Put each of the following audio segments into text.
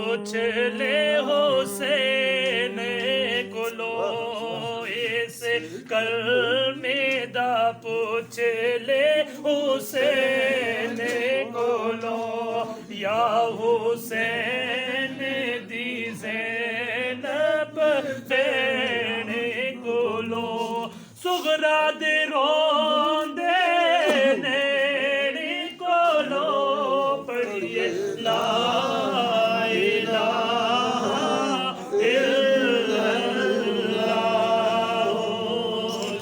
पूछ ले हुसैन कोलो इस कलमे दा पूछ ले हुसैन कोलो या हुसैन दी ज़ैनब भैण कोलो सुगरा दे रोंदे नैणी कोलो पढ़िए ला इलाहा इल्लल्लाह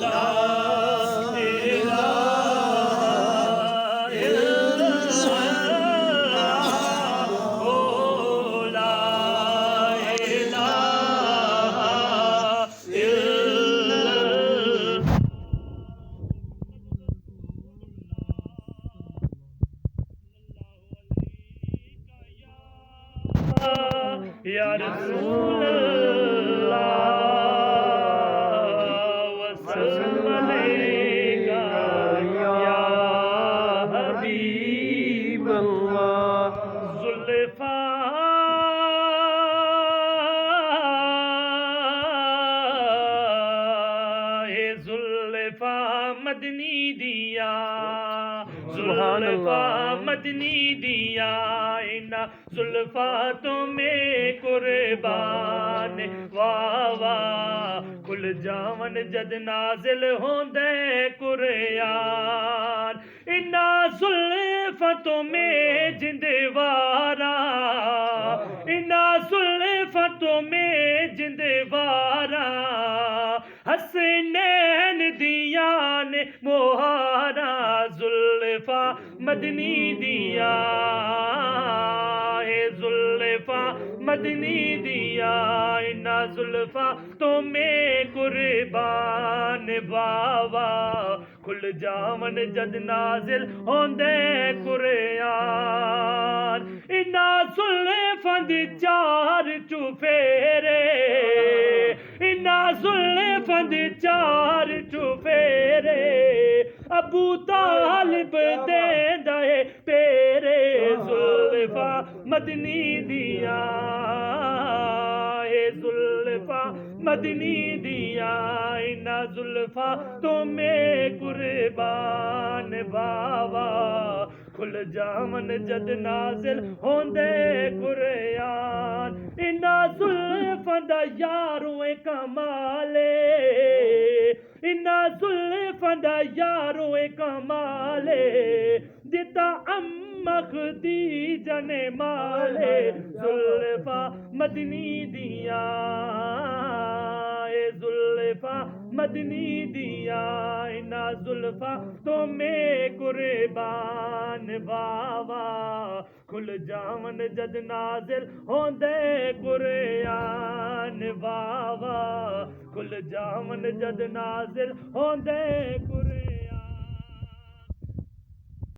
ला इलाहा इल्लल्लाह ला इलाहा इल्लल्लाह या रसूल अल्लाह वसल्लम अलैका या हबीब अल्लाह जुल्फा हे जुल्फा मदनी दिया जुल्फा मदनी दिया इना जुल्फा तुम्हें कुर्बान वाह वाह खुल जावन जद नाजिल होंदे कुरआन इना जुल्फा तुम्हें जिंदवारा इना जुल्फा तुम्हें जिंदवारा हसनैन दिया ने मोहारा जुल्फा मदनी दिया हे जुल्फा मदनी दिया इना जुल्फा तुम्हें कुर्बान बावा खुल जावन जद नाजिल होंदे कुरआन इना जुल्फा दी चार चुफेरे इना जुल्फा दी चार चुफेरे अबू तालिब देंदा है पेरे जुल्फा मदनी दिया हे जुल्फा मदनी दिया इना जुल्फा तुम्हें कुर्बान बावा खुल जावन जद नाजिल होंदे कुरआन इना जुल्फा दा यारों कमाले इना जुल्फा दा यारों कमाले दिता अम्मा खदीजा ने माले जुल्फा मदनी दिया ए जुल्फा मदनी दिया इना जुल्फा तुम्हें कुर्बान बावा खुल जावन जद नाजिल होंदे कुरआन बावा खुल जावन जद नाजिल होंदे कुरआन